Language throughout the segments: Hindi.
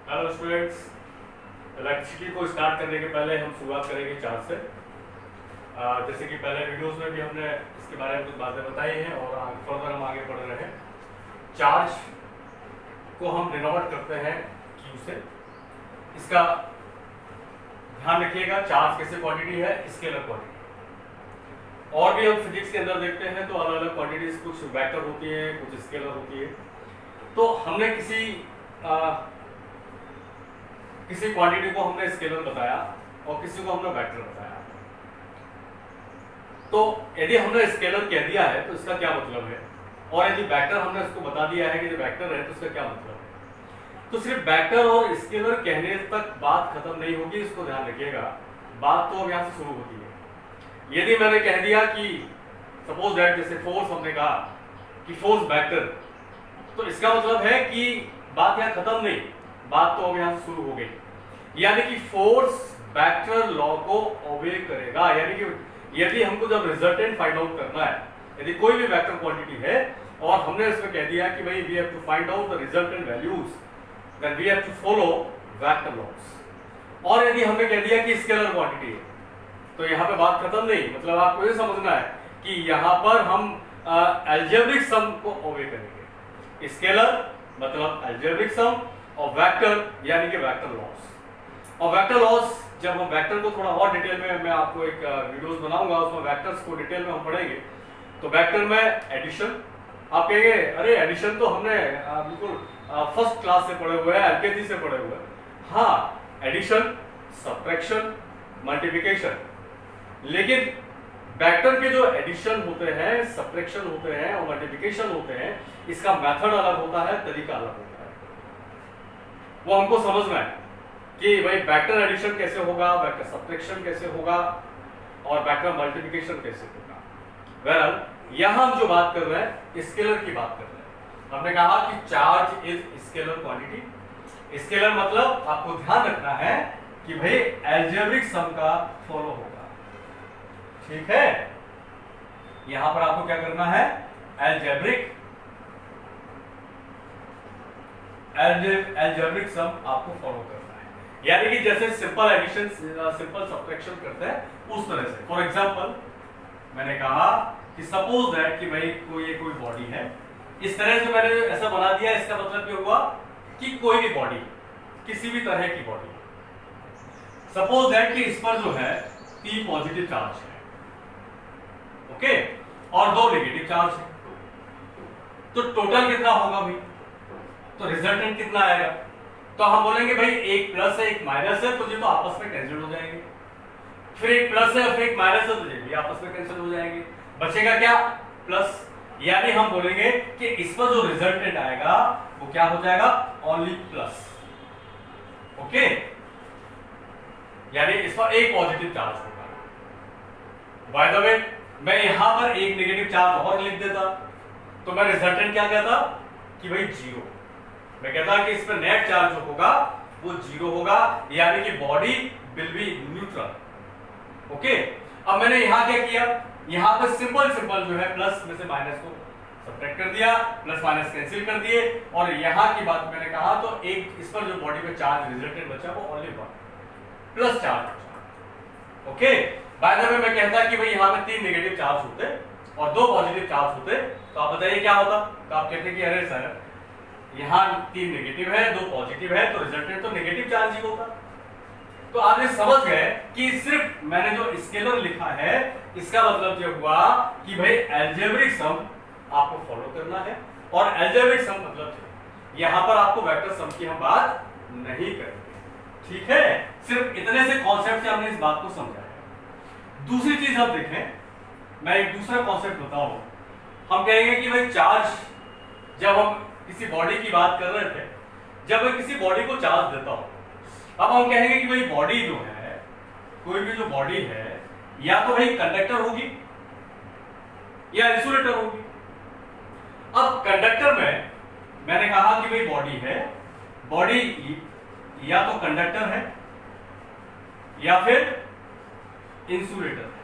हेलो स्टूडेंट्स, इलेक्ट्रिसिटी को स्टार्ट करने के पहले हम शुरुआत करेंगे चार्ज से। जैसे कि पहले वीडियोस में भी हमने इसके बारे में कुछ बातें बताई हैं और फर्दर हम आगे बढ़ रहे हैं। चार्ज को हम डिनोट करते हैं Q से। इसका ध्यान रखिएगा, चार्ज कैसे क्वांटिटी है, स्केलर क्वांटिटी। और भी हम फिजिक्स के अंदर देखते हैं तो अलग अलग क्वांटिटीज, कुछ वेक्टर होती है, कुछ स्केलर होती है। तो हमने किसी क्वांटिटी को हमने स्केलर बताया और किसी को हमने वेक्टर बताया। तो यदि हमने स्केलर कह दिया है तो इसका क्या मतलब है, और यदि वेक्टर हमने इसको बता दिया है कि ये वेक्टर है तो इसका क्या मतलब है। तो सिर्फ वेक्टर और स्केलर कहने तक बात खत्म नहीं होगी, इसको ध्यान रखिएगा। बात तो अब यहां से शुरू होती है। यदि मैंने कह दिया कि सपोज दैट, जैसे फोर्स हमने कहा कि फोर्स वेक्टर, तो इसका मतलब है कि बात यहां खत्म नहीं, बात तो अब यहां से शुरू हो गई। यानी कि फोर्स वेक्टर लॉ को ओबे करेगा। यानी कि यदि हमको जब रिजल्टेंट फाइंड आउट करना है, यदि कोई भी वेक्टर क्वांटिटी है और हमने इसमें कह दिया कि भाई we have to find out the resultant values, then we have to follow vector laws. और यदि हमने कह दिया कि स्केलर क्वांटिटी है तो यहां पे बात खत्म नहीं। मतलब आपको ये समझना है कि यहां पर हम अलजेब्रिक सम को ओबे करेंगे। स्केलर मतलब अलजेब्रिक सम और वेक्टर यानी कि वेक्टर लॉस। और वेक्टर लॉस, जब हम वेक्टर को थोड़ा और डिटेल में, मैं आपको एक वीडियोस बनाऊंगा उसमें वेक्टर्स को डिटेल में हम पढ़ेंगे। तो वेक्टर में एडिशन, आप कहेंगे अरे एडिशन तो हमने बिल्कुल फर्स्ट क्लास से पढ़े हुए हैं, एलकेजी से पढ़े हुए हैं। हाँ, एडिशन, सब्ट्रैक्शन, मल्टीप्लिकेशन। लेकिन वेक्टर के जो एडिशन होते हैं, सब्ट्रैक्शन होते हैं और मल्टीप्लिकेशन होते हैं, इसका मेथड अलग होता है, तरीका अलग होता है। वो हमको समझना है कि भाई वेक्टर एडिशन कैसे होगा, वेक्टर सब्ट्रैक्शन कैसे होगा और वेक्टर मल्टीप्लिकेशन कैसे होगा। वेल, यहां हम जो बात कर रहे हैं स्केलर की बात कर रहे हैं। हमने कहा कि charge is scalar quantity. Scalar मतलब आपको ध्यान रखना है कि भाई अलजेब्रिक सम का फॉलो होगा, ठीक है। यहां पर आपको क्या करना है, अलजेब्रिक सम आपको फॉलो करना है। यानी कि जैसे सिंपल एडिशन, सिंपल सब्ट्रैक्शन करते हैं उस तरह से। फॉर एग्जांपल, मैंने कहा कि सपोज दैट कि भाई कोई बॉडी है, इस तरह से मैंने ऐसा बना दिया। इसका मतलब क्या हुआ कि कोई भी बॉडी, किसी भी तरह की बॉडी, सपोज दैट कि इस पर जो है 3 पॉजिटिव चार्ज है, ओके, और 2 नेगेटिव चार्ज है। तो टोटल कितना होगा भाई, तो रिजल्टेंट कितना आएगा। तो हम बोलेंगे भाई एक प्लस है एक माइनस है, तो ये तो आपस में कैंसिल हो जाएंगे। फिर एक प्लस है फिर एक माइनस है, तो ये भी आपस में कैंसिल हो जाएंगे। बचेगा क्या, प्लस। यानी हम बोलेंगे कि इस पर जो रिजल्टेंट आएगा वो क्या हो जाएगा, ओनली प्लस, ओके। यानी इस पर एक पॉजिटिव चार्ज होगा। बाय द वे, मैं यहां पर एक नेगेटिव चार्ज और लिख देता तो मैं रिजल्टेंट क्या कहता कि भाई 0। मैं कहता कि इस पर नेट चार्ज जो होगा वो 0 होगा, यानी कि body will be neutral, okay. अब मैंने यहां क्या किया, यहां पर सिंपल जो है प्लस में से माइनस को सब्ट्रैक्ट कर दिया, प्लस माइनस कैंसिल कर दिए। और यहां की बात मैंने कहा तो एक इस पर जो बॉडी में चार्ज रिजल्टेंट बचा वो ओनली 1 प्लस चार्ज बचा, ओके। बाय द वे, मैं कहता कि भाई यहां पे 3 नेगेटिव चार्ज होते और 2 पॉजिटिव चार्ज होते, तो आप बताइए क्या होता। तो आप कहते कि अरे सर यहां 3 नेगेटिव है 2 पॉजिटिव है, तो रिजल्टेंट तो नेगेटिव चार्ज ही होता। तो आप ये समझ गए कि सिर्फ मैंने जो स्केलर लिखा है इसका मतलब ये हुआ कि भाई अलजेब्रिक सम आपको फॉलो करना है। और अलजेब्रिक सम मतलब यहां पर आपको वेक्टर सम की हम बात नहीं करेंगे, ठीक है। सिर्फ इतने से कॉन्सेप्ट से हमने इस बात को समझा है। दूसरी चीज आप देखें, मैं एक दूसरा कॉन्सेप्ट बताऊं। हम कहेंगे कि भाई चार्ज, जब हम किसी बॉडी की बात कर रहे थे, जब मैं किसी बॉडी को चार्ज देता हूं, अब हम कहेंगे कि भाई बॉडी जो है, कोई भी जो बॉडी है, या तो भाई कंडक्टर होगी या इंसुलेटर होगी। अब कंडक्टर में मैंने कहा कि भाई बॉडी है, बॉडी या तो कंडक्टर है या फिर इंसुलेटर है,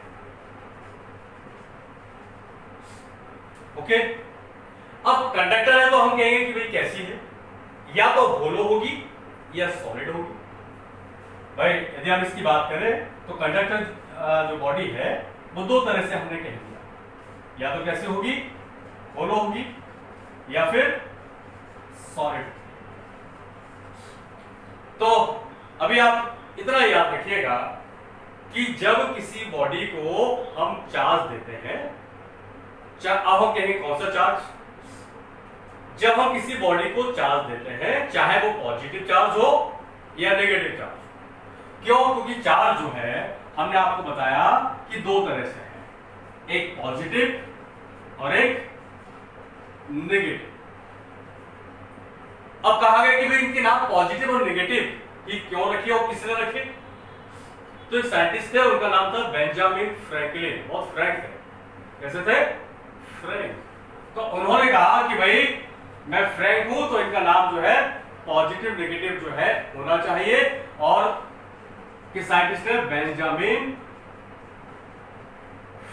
ओके। अब कंडक्टर है तो हम कहेंगे कि भाई कैसी है, या तो होलो होगी या सॉलिड होगी। भाई यदि हम इसकी बात करें तो कंडक्टर जो बॉडी है वो दो तरह से हमने कह दिया, या तो कैसे होगी, होलो होगी या फिर सॉलिड। तो अभी आप इतना याद रखिएगा कि जब किसी बॉडी को हम चार्ज देते हैं, अब हम कहेंगे कौन सा चार्ज, जब हम किसी बॉडी को चार्ज देते हैं चाहे वो पॉजिटिव चार्ज हो या नेगेटिव चार्ज। क्यों? क्योंकि चार्ज जो है हमने आपको बताया कि दो तरह से है, एक पॉजिटिव और एक नेगेटिव। अब कहा गया कि भाई इनके नाम पॉजिटिव और नेगेटिव ही क्यों रखे और किसने रखे? तो एक साइंटिस्ट थे, उनका नाम था बेंजामिन फ्रैंकलिन। बहुत फ्रैंक है, कैसे थे? फ्रैंक। तो उन्होंने कहा कि भाई मैं फ्रैंक हूं तो इनका नाम जो है पॉजिटिव नेगेटिव जो है होना चाहिए, और किस साइंटिस्ट है? Benjamin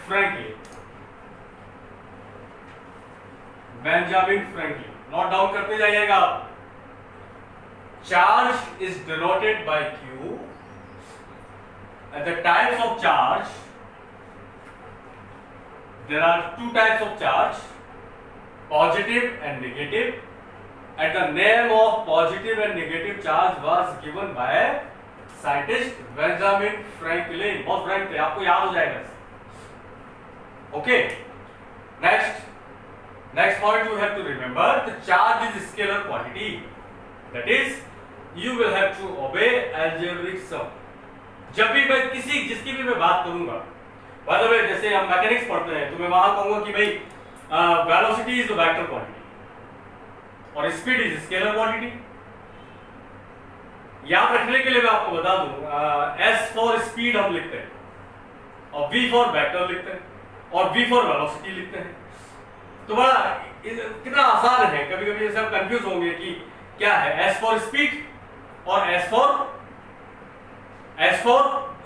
Franklin. Benjamin Franklin, note down करते जाइएगा। Charge is denoted by Q and the types of charge, there are two types of charge, positive and negative, and the name of positive and negative charge was given by scientist Benjamin Franklin। बहुत फ्रैंक थे, आपको याद हो जाएगा। Okay, next point you have to remember, the charge is scalar quantity, that is you will have to obey algebraic sum। जब भी मैं जिसकी भी मैं बात करूंगा, बाय द वे जैसे हम मैकेनिक्स पढ़ते हैं तो मैं वहां कहूंगा कि भाई वेलोसिटी इज वेक्टर क्वांटिटी और स्पीड इज स्केलर क्वांटिटी। याद रखने के लिए मैं आपको बता दूं, S फॉर स्पीड हम लिखते हैं और V फॉर वेक्टर लिखते हैं और V फॉर वेलोसिटी लिखते हैं। तो बड़ा कितना आसान है, कभी कभी जैसे हम कंफ्यूज होंगे कि क्या है S फॉर स्पीड और S for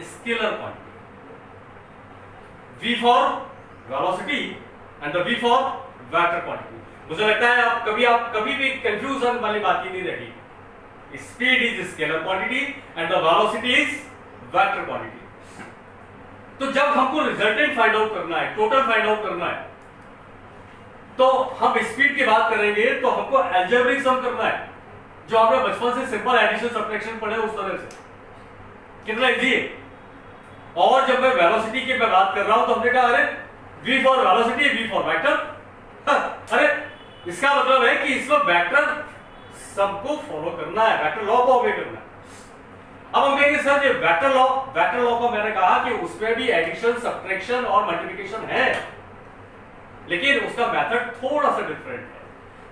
scalar quantity, V for velocity and the V for vector quantity. मुझे लगता है आप कभी भी कंफ्यूजन वाली बात ही नहीं रहेगी। Speed is scalar quantity and the velocity is vector quantity. तो जब हमको रिजल्टेंट फाइंड आउट करना है, टोटल फाइंड आउट करना है, तो हम स्पीड की बात करेंगे तो हमको अलजेब्रिक सम करना है, जो आपने बचपन से सिंपल एडिशन सब्ट्रैक्शन पढ़े उस तरह से। कितना इजी है। और जब मैं वेलोसिटी की मैं बात कर रहा हूं तो हमने कहा अरे V for velocity, V for vector. अरे इसका मतलब है कि इसमें वेक्टर सबको फॉलो करना है, वेक्टर लॉ को ओबे करना है। अब हम कहेंगे सर ये वेक्टर लॉ को मैंने कहा कि उसमें भी एडिशन, सब्ट्रैक्शन और मल्टीप्लिकेशन है, लेकिन उसका मेथड थोड़ा सा डिफरेंट है।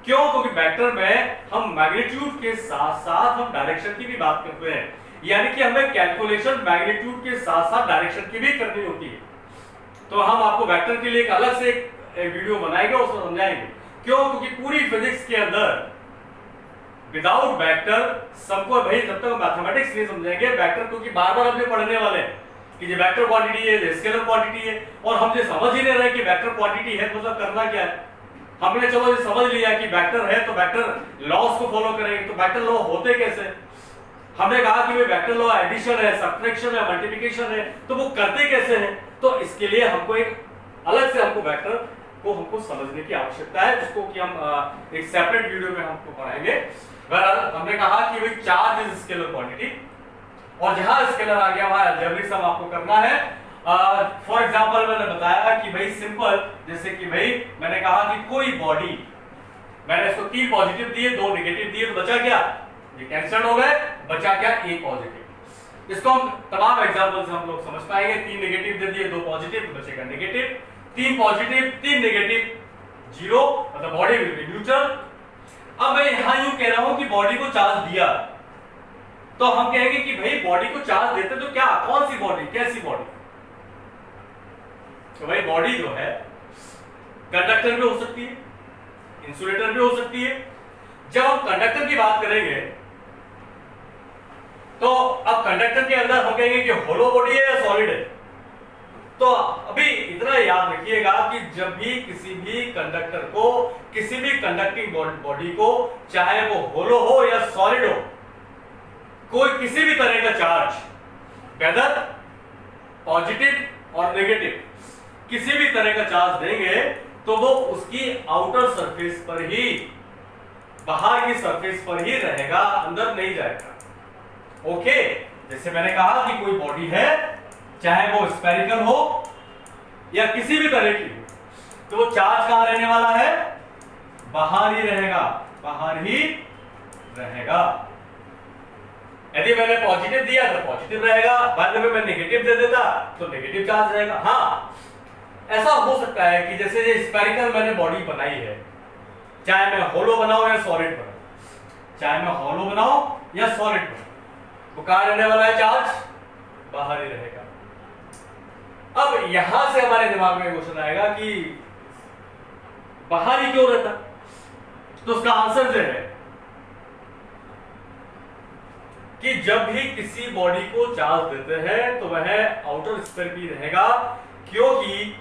क्यों? क्योंकि वेक्टर में हम मैग्नीट्यूड के साथ साथ हम डायरेक्शन की भी बात करते हैं, यानी कि हमें कैलकुलेशन मैग्नीट्यूड के साथ साथ डायरेक्शन की भी करनी होती है। तो हम आपको वेक्टर के लिए एक अलग से एक वीडियो बनाएंगे, उसमें समझाएंगे। क्यों? क्योंकि पूरी फिजिक्स के अंदर विदाउट वेक्टर सबको भाई जब तक मैथमेटिक्स नहीं समझेंगे वेक्टर, क्योंकि बार बार हमने पढ़ने वाले हैं कि ये वेक्टर क्वांटिटी है, ये स्केलर क्वांटिटी है, और हम ये समझ ही नहीं रहे कि वेक्टर क्वांटिटी है मतलब करना क्या है। हमने चलो ये समझ लिया कि वेक्टर है तो वेक्टर लॉस को फॉलो करेंगे, तो वेक्टर लॉ होते कैसे? हमने कहा कि वेक्टर लॉ एडिशन है, सब्ट्रैक्शन है, मल्टीप्लिकेशन है, तो वो करते कैसे हैं? तो इसके लिए हमको एक अलग से हमको वेक्टर को हमको समझने की आवश्यकता है, जिसको कि हम एक सेपरेट वीडियो में हमको पढ़ाएंगे। बहरहाल हमने कहा कि भाई चार्ज इज स्केलर क्वांटिटी, और जहां स्केलर आ गया वहां अलजेब्रिक सम आपको करना है। फॉर एग्जांपल मैंने बताया कि भाई सिंपल, जैसे कि भाई मैंने कहा कि कोई बॉडी, मैंने इसको 3 पॉजिटिव दिए 2 नेगेटिव दिए, तो बचा क्या? ये कैंसिल हो गए, बचा क्या? 1 पॉजिटिव। इसको हम तमाम एग्जांपल से हम लोग समझ पाएंगे। 3 नेगेटिव दे दिए 2 पॉजिटिव, तो बचेगा नेगेटिव। 3 पॉजिटिव 3 नेगेटिव 0, मतलब बॉडी विल बी न्यूट्रल। अब मैं यहां यूं कह रहा हूं कि बॉडी को चार्ज दिया, तो हम कहेंगे कि भाई बॉडी को चार्ज देते तो क्या, कौन सी बॉडी, कैसी बॉडी? तो भाई बॉडी जो है कंडक्टर भी हो सकती है, इंसुलेटर भी हो सकती है। जब हम कंडक्टर की बात करेंगे तो अब कंडक्टर के अंदर हम कहेंगे कि होलो बॉडी है या सॉलिड है। तो अभी इतना याद रखिएगा कि जब भी किसी भी कंडक्टर को, किसी भी कंडक्टिंग बॉडी को, चाहे वो होलो हो या सॉलिड हो, कोई किसी भी तरह का चार्ज, वेदर पॉजिटिव और नेगेटिव, किसी भी तरह का चार्ज देंगे तो वो उसकी आउटर सरफेस पर ही, बाहर की सरफेस पर ही रहेगा, अंदर नहीं जाएगा। ओके, जैसे मैंने कहा कि कोई बॉडी है, चाहे वो स्फेरिकल हो या किसी भी तरह की हो, तो वो चार्ज कहां रहने वाला है? बाहर ही रहेगा, बाहर ही रहेगा। यदि मैंने पॉजिटिव दिया तो पॉजिटिव रहेगा, बाद में मैं नेगेटिव दे देता तो नेगेटिव चार्ज रहेगा। हाँ, ऐसा हो सकता है कि जैसे ये स्फेरिकल मैंने बॉडी बनाई है, चाहे मैं होलो बनाऊं या सॉलिड बनाऊं, चाहे मैं होलो बनाऊं या सॉलिड बनाऊं, तो कहां रहने वाला है चार्ज? बाहर ही रहेगा। अब यहां से हमारे दिमाग में क्वेश्चन आएगा कि बाहर ही क्यों रहता? तो उसका आंसर जो है कि जब भी किसी बॉडी को चार्ज देते हैं तो वह आउटर स्फीयर भी रहेगा, क्योंकि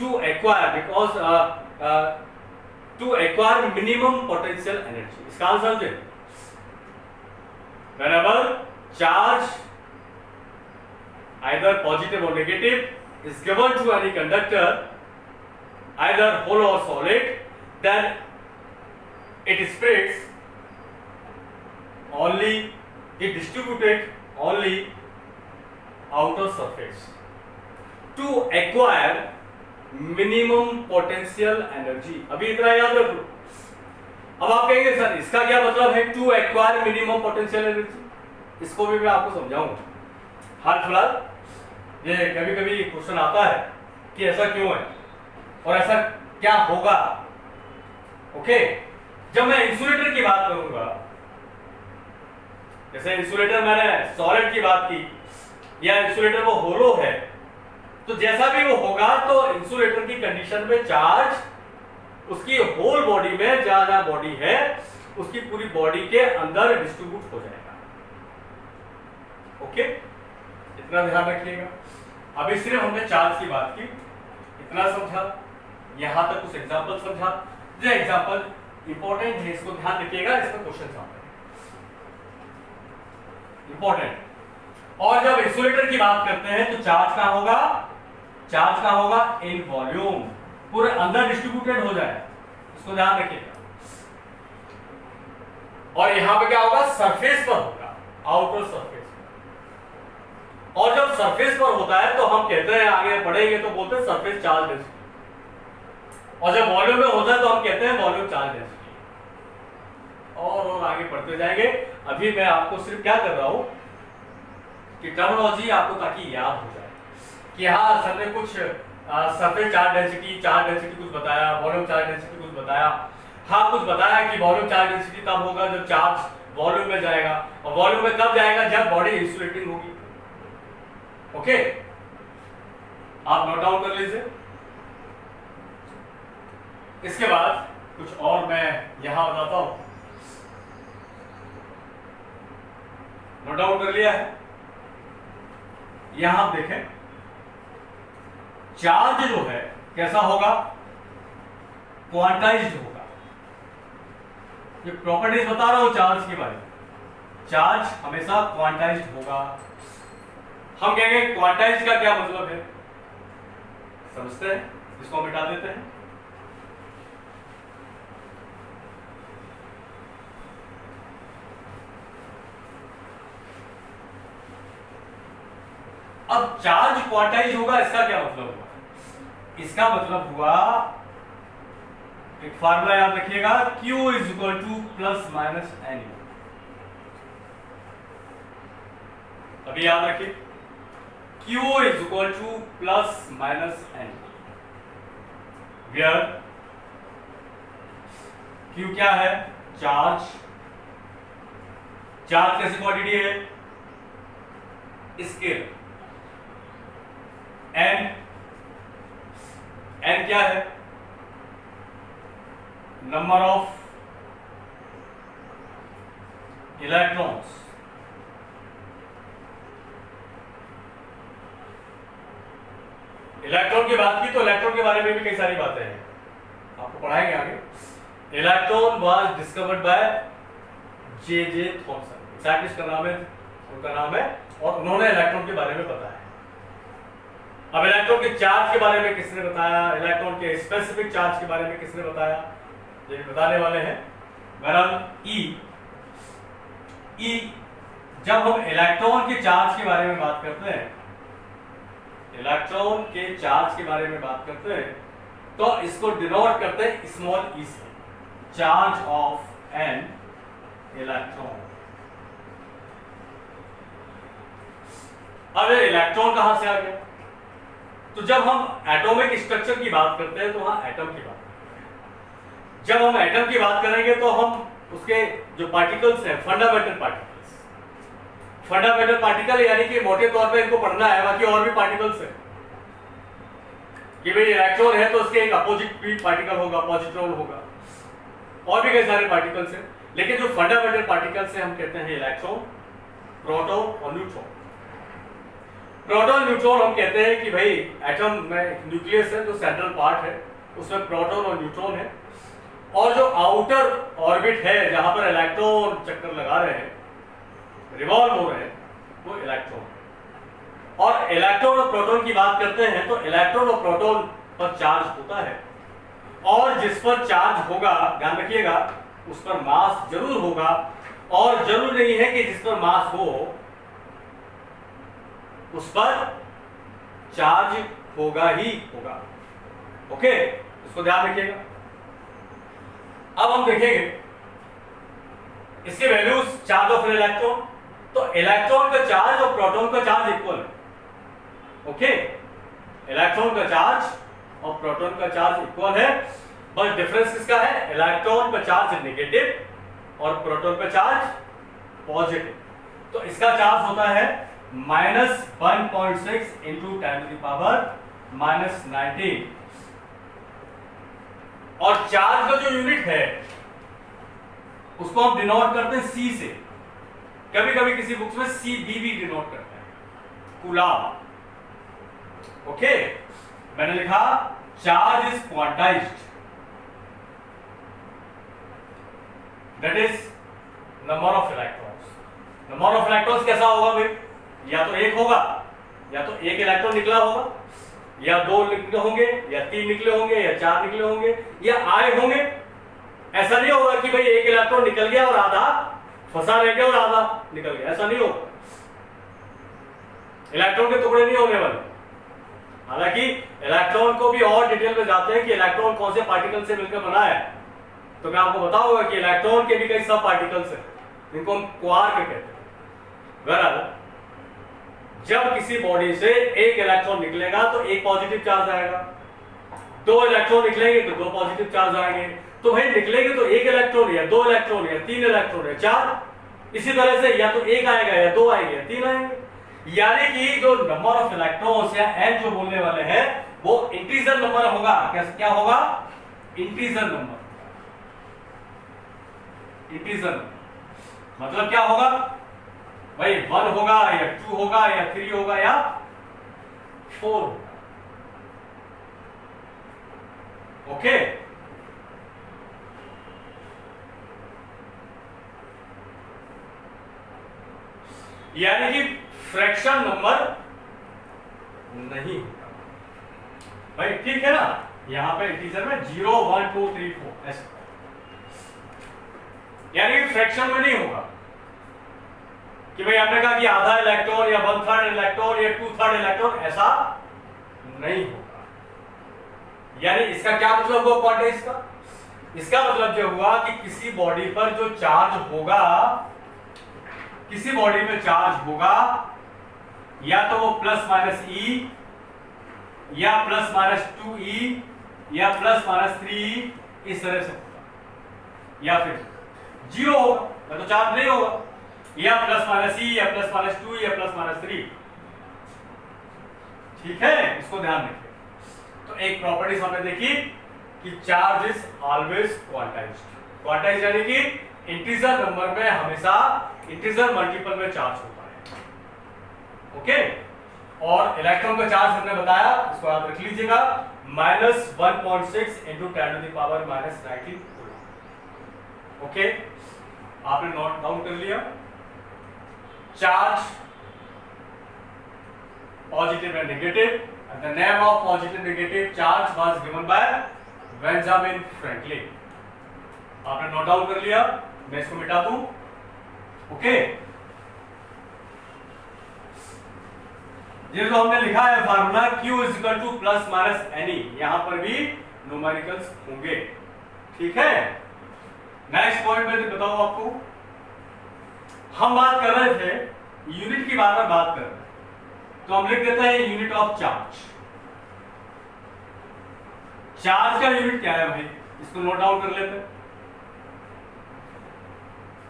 to acquire minimum potential energy. इसका आंसर दे, whenever charge either positive or negative is given to any conductor, either hollow or solid, then it spreads only, it distributed only outer surface to acquire minimum potential energy। अभी इतना याद रख लो। अब आप कहेंगे सर इसका क्या मतलब है to acquire minimum potential energy? इसको भी मैं आपको समझाऊंगा। हाल फिलहाल ये कभी कभी क्वेश्चन आता है कि ऐसा क्यों है और ऐसा क्या होगा। ओके, जब मैं इंसुलेटर की बात करूंगा, जैसे इंसुलेटर मैंने सॉलिड की बात की या इंसुलेटर वो होलो है, तो जैसा भी वो होगा तो इंसुलेटर की कंडीशन में चार्ज उसकी होल बॉडी में, जहां जहां बॉडी है उसकी पूरी बॉडी के अंदर डिस्ट्रीब्यूट हो जाएगा। ओके, इतना ध्यान रखिएगा। अभी सिर्फ हमने चार्ज की बात की, इतना समझा, यहां तक कुछ एग्जांपल समझा। ये एग्जांपल इंपॉर्टेंट है, इसको ध्यान रखिएगा, इसमें क्वेश्चन आते हैं इंपॉर्टेंट। और जब इंसुलेटर की बात करते हैं तो चार्ज कहां होगा? चार्ज कहां होगा? इन वॉल्यूम, पूरे अंदर डिस्ट्रीब्यूटेड हो जाए, इसको ध्यान रखिएगा। और यहां पे क्या होगा? सरफेस पर होगा, आउटर सरफेस। और जब सरफेस पर होता है तो हम कहते हैं, आगे पढ़ेंगे तो बोलते हैं सरफेस चार्ज डेंसिटी, और जब वॉल्यूम में होता है तो हम कहते हैं वॉल्यूम चार्ज डेंसिटी। और आगे पढ़ते जाएंगे। अभी मैं आपको सिर्फ क्या कर रहा हूं कि टर्मिनोलॉजी आपको ताकि याद हो जाए कि हाँ सर ने कुछ सरफेस चार्ज डेंसिटी कुछ बताया, वॉल्यूम चार्ज डेंसिटी कुछ बताया। हाँ, कुछ बताया कि वॉल्यूम चार्ज डेंसिटी तब होगा जब चार्ज वॉल्यूम में जाएगा, और वॉल्यूम में कब जाएगा? जब बॉडी इंसुलेटिंग होगी। ओके, आप नोट डाउन कर लीजिए। इसके बाद कुछ और मैं यहां बताता हूं। नोट डाउन कर लिया है? यहां आप देखें, चार्ज जो है कैसा होगा? क्वांटाइज्ड होगा। ये प्रॉपर्टीज बता रहा हूं चार्ज के बारे में। चार्ज हमेशा क्वांटाइज्ड होगा। हम कहेंगे क्वांटाइज्ड का क्या मतलब है? समझते हैं? इसको हम मिटा देते हैं। अब चार्ज क्वांटाइज होगा, इसका क्या मतलब हुआ? इसका मतलब हुआ, एक फार्मूला याद रखिएगा, Q is equal to plus minus N. अभी याद रखिए, Q is equal to plus minus N, where Q क्या है? चार्ज। चार्ज कैसी क्वांटिटी है? स्केल। एन, एन क्या है? Number of electrons. इलेक्ट्रॉन की बात की तो इलेक्ट्रॉन के बारे में भी कई सारी बातें हैं, आपको पढ़ाएंगे आगे। Electron was discovered by J Thomson, scientist का नाम है, उनका नाम है, और उन्होंने इलेक्ट्रॉन के बारे में बताया। अब इलेक्ट्रॉन के चार्ज के बारे में किसने बताया, इलेक्ट्रॉन के स्पेसिफिक चार्ज के बारे में किसने बताया, ये बताने वाले हैं। बहरहाल ई जब हम इलेक्ट्रॉन के चार्ज के बारे में बात करते हैं, इलेक्ट्रॉन के चार्ज के बारे में बात करते हैं, तो इसको डिनोट करते हैं स्मॉल ई से, चार्ज ऑफ एन इलेक्ट्रॉन। अब इलेक्ट्रॉन कहां से आ गया, तो जब हम एटॉमिक स्ट्रक्चर की बात करते हैं तो वहां एटम की बात करते हैं। जब हम एटम की बात करेंगे तो हम उसके जो पार्टिकल्स हैं, फंडामेंटल पार्टिकल यानी कि मोटे तौर पे इनको पढ़ना है, बाकी और भी पार्टिकल्स हैं कि भाई इलेक्ट्रॉन है तो उसके एक अपोजिट पार्टिकल होगा, पॉजिट्रॉन होगा, और भी कई सारे पार्टिकल्स हैं, लेकिन जो फंडामेंटल पार्टिकल्स हैं हम कहते हैं इलेक्ट्रॉन, प्रोटॉन और न्यूट्रॉन। प्रोटॉन न्यूट्रॉन हम कहते हैं कि भाई एटम में न्यूक्लियस है जो सेंट्रल पार्ट है, उसमें प्रोटॉन और न्यूट्रॉन है, और जो आउटर ऑर्बिट है जहां पर इलेक्ट्रॉन चक्कर लगा रहे हैं, रिवॉल्व हो रहे हैं, वो इलेक्ट्रॉन है। और इलेक्ट्रॉन और प्रोटॉन की बात करते हैं तो इलेक्ट्रॉन और प्रोटॉन पर चार्ज होता है, और जिस पर चार्ज होगा, ध्यान रखिएगा, उस पर मास जरूर होगा, और जरूर नहीं है कि जिस पर मास हो उस पर चार्ज होगा ही होगा। ओके, इसको ध्यान रखिएगा। अब हम देखेंगे इसके वैल्यूज, चार्ज ऑफ इलेक्ट्रॉन। तो इलेक्ट्रॉन का चार्ज और प्रोटॉन का चार्ज इक्वल है। ओके, इलेक्ट्रॉन का चार्ज और प्रोटॉन का चार्ज इक्वल है, बस डिफरेंस किसका है, इलेक्ट्रॉन का चार्ज नेगेटिव और प्रोटॉन का चार्ज पॉजिटिव। तो इसका चार्ज होता है -1.6 इंटू 10⁻⁻⁻19, और चार्ज का जो यूनिट है उसको हम डिनोट करते हैं सी से, कभी कभी किसी बुक्स में CB भी डिनोट करते हैं, कूलम। ओके, मैंने लिखा charge is quantized, that is number of electrons. Number of electrons कैसा होगा भाई, या तो एक होगा, या तो एक इलेक्ट्रॉन निकला होगा, या दो निकले होंगे, या तीन निकले होंगे, या चार निकले होंगे, या आए होंगे। ऐसा नहीं होगा कि भाई एक इलेक्ट्रॉन निकल गया और आधा फंसा रह गया और आधा निकल गया, ऐसा नहीं होगा। इलेक्ट्रॉन के टुकड़े नहीं होने वाले। हालांकि इलेक्ट्रॉन को भी और डिटेल में जाते हैं कि इलेक्ट्रॉन कौन से पार्टिकल से मिलकर बना है, तो मैं आपको बताऊंगा कि इलेक्ट्रॉन के भी कई सब पार्टिकल्स हैं जिनको हम क्वार्क कहते हैं। बहरहाल जब किसी बॉडी से एक इलेक्ट्रॉन निकलेगा तो एक पॉजिटिव चार्ज आएगा, दो इलेक्ट्रॉन निकलेंगे तो दो पॉजिटिव चार्ज आएंगे। तो भाई निकलेंगे तो एक इलेक्ट्रॉन या दो इलेक्ट्रॉन या तीन इलेक्ट्रॉन या चार, इसी तरह से या तो एक आएगा या दो आएंगे या तीन आएंगे। यानी कि जो नंबर ऑफ इलेक्ट्रॉन्स या एन जो बोलने वाले हैं वो इंटीजर नंबर होगा। क्या होगा, इंटीजर नंबर। इंटीजर नंबर मतलब क्या होगा भाई, 1 होगा या 2 होगा या 3 होगा या 4 होगा। ओके, यानी कि फ्रैक्शन नंबर नहीं होगा भाई, ठीक है ना। यहां पे इंटीजर में 0 1 2 3 4 ऐसे, यानी कि फ्रैक्शन में नहीं होगा कि भाई आपने कहा कि आधा इलेक्ट्रॉन या 1/3 इलेक्ट्रॉन या 2/3 इलेक्ट्रॉन, ऐसा नहीं होगा। यानी इसका क्या मतलब हुआ क्वांटाइज का, इसका मतलब जो हुआ कि किसी बॉडी पर जो चार्ज होगा, किसी बॉडी में चार्ज होगा, या तो वो +-E या +-2E या +-3E, इस तरह से होगा, या फिर 0 होगा, या तो चार्ज नहीं होगा, या +-E या +-2 या +-3। ठीक है, इसको ध्यान रखिए। तो एक प्रॉपर्टीज हमने देखी कि charge is always quantized. Quantized यानी कि इंटीजर नंबर में हमेशा इंटीजर मल्टीपल में चार्ज होता है। ओके, और इलेक्ट्रॉन का चार्ज हमने बताया, इसको याद रख लीजिएगा, -1.6 × 10⁻⁻19 कूलम। ओके, आपने नोट डाउन कर लिया। Charge positive and negative, and the name of positive negative charge was given by Benjamin Franklin. आपने नोट डाउन कर लिया, मैं इसको मिटा दूं। ओके, ये जो हमने लिखा है formula Q is equal to plus minus any, यहां पर भी न्यूमेरिकल्स होंगे। ठीक है, नेक्स्ट पॉइंट में बताऊं आपको, हम बात कर रहे थे यूनिट की, बार बार बात कर रहे हैं, तो हम लिख देते हैं यूनिट ऑफ चार्ज। चार्ज का यूनिट क्या है भाई, इसको नोट डाउन कर लेते हैं।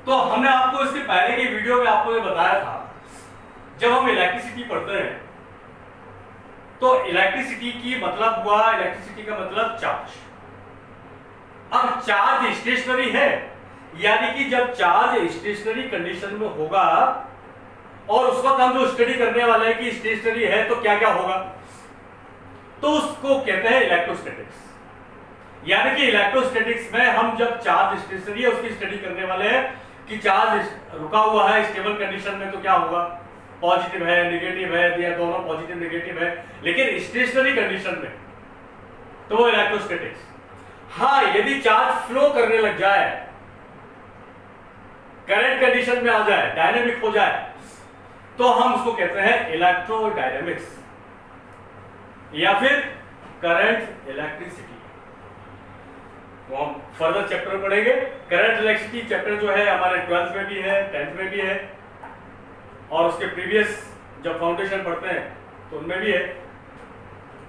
तो हमने आपको इसके पहले की वीडियो में आपको ये बताया था, जब हम इलेक्ट्रिसिटी पढ़ते हैं तो इलेक्ट्रिसिटी की मतलब हुआ, इलेक्ट्रिसिटी का मतलब चार्ज। अब चार्ज स्टेशनरी है, यानी कि जब चार्ज स्टेशनरी कंडीशन में होगा, और उस वक्त हम जो स्टडी करने वाले हैं कि स्टेशनरी है तो क्या क्या होगा, तो उसको कहते हैं इलेक्ट्रोस्टैटिक्स। यानी कि इलेक्ट्रोस्टैटिक्स में हम जब चार्ज स्टेशनरी है उसकी स्टडी करने वाले हैं कि चार्ज रुका हुआ है स्टेबल कंडीशन में तो क्या होगा, पॉजिटिव है नेगेटिव है या दोनों पॉजिटिव नेगेटिव है, लेकिन स्टेशनरी कंडीशन में तो वो इलेक्ट्रोस्टैटिक्स। हाँ, यदि चार्ज फ्लो करने लग जाए, करंट कंडीशन में आ जाए, डायनेमिक हो जाए, तो हम उसको कहते हैं इलेक्ट्रोडायनेमिक्स या फिर करंट इलेक्ट्रिसिटी। तो हम फर्दर चैप्टर में पढ़ेंगे। करंट इलेक्ट्रिसिटी चैप्टर जो है हमारे 12th में भी है, 10th में भी है, और उसके प्रीवियस जब फाउंडेशन पढ़ते हैं तो उनमें भी है।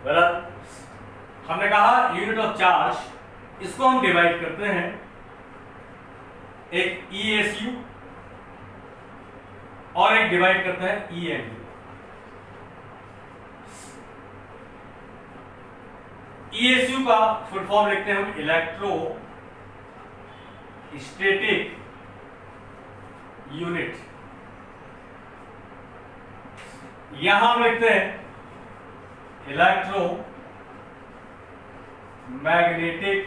बराबर, हमने कहा यूनिट ऑफ चार्ज, इसको हम डिवाइड करते हैं एक ESU और एक डिवाइड करते हैं EMU। ESU का फुल फॉर्म लिखते हैं हम इलेक्ट्रो स्टैटिक यूनिट, यहां हम लिखते हैं इलेक्ट्रो मैग्नेटिक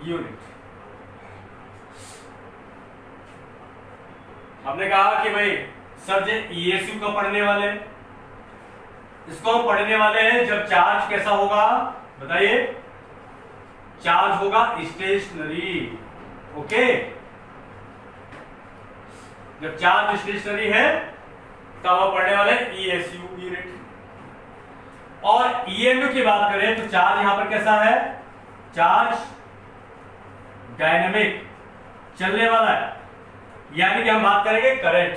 यूनिट। हमने कहा कि भाई सर जे ESU का पढ़ने वाले, इसको हम पढ़ने वाले हैं जब चार्ज कैसा होगा, बताइए, चार्ज होगा स्टेशनरी। ओके, जब चार्ज स्टेशनरी है तब हम पढ़ने वाले हैं ESU यूनिट। और EMU की बात करें तो चार्ज यहां पर कैसा है, चार्ज डायनेमिक, चलने वाला है, यानी कि हम बात करेंगे करंट।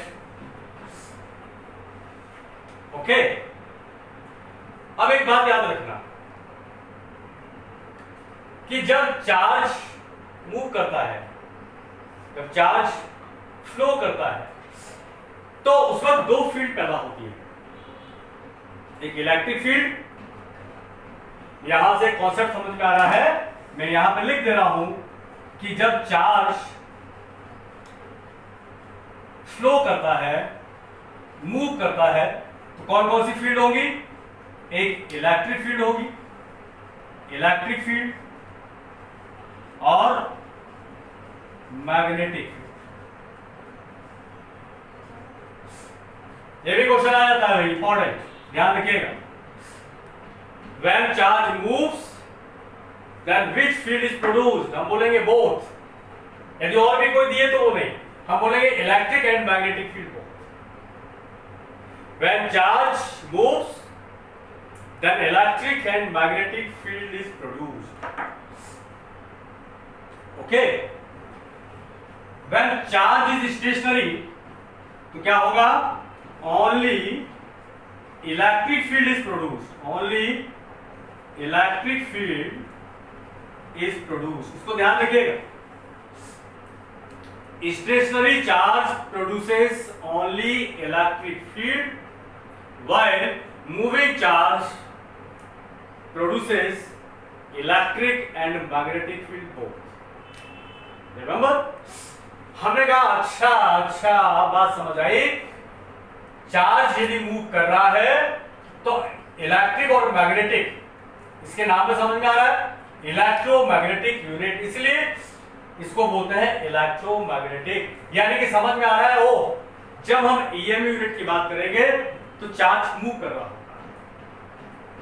ओके, अब एक बात याद रखना कि जब चार्ज मूव करता है, जब चार्ज फ्लो करता है, तो उस वक्त दो फील्ड पैदा होती है, एक इलेक्ट्रिक फील्ड, यहां से कॉन्सेप्ट समझ में आ रहा है, मैं यहां पे लिख दे रहा हूं कि जब चार्ज फ्लो करता है, मूव करता है, तो कौन कौन सी फील्ड होगी, एक इलेक्ट्रिक फील्ड होगी, इलेक्ट्रिक फील्ड, और मैग्नेटिक फील्ड। ये भी क्वेश्चन आ जाता है, इंपॉर्टेंट, ध्यान रखिएगा। When charge moves, then which field is produced? हम बोलेंगे both। यदि और भी कोई दिए तो वो नहीं, हम बोलेंगे इलेक्ट्रिक एंड मैग्नेटिक फील्ड को। When charge moves, then electric and magnetic field is produced. Okay? When charge is stationary, तो क्या होगा? Only electric field is produced. Only electric field is produced. इसको ध्यान रखिएगा। Stationary charge produces only electric field, while moving charge produces electric and magnetic field both. Remember? हमने कहा अच्छा बात समझ आई। चार्ज यदि मूव कर रहा है तो इलेक्ट्रिक और मैग्नेटिक, इसके नाम में समझ में आ रहा है, इलेक्ट्रोमैग्नेटिक यूनिट। इसलिए इसको बोलते हैं इलेक्ट्रोमैग्नेटिक। यानी कि समझ में आ रहा है वो, जब हम ईएमयू यूनिट की बात करेंगे तो चार्ज मूव कर रहा होगा,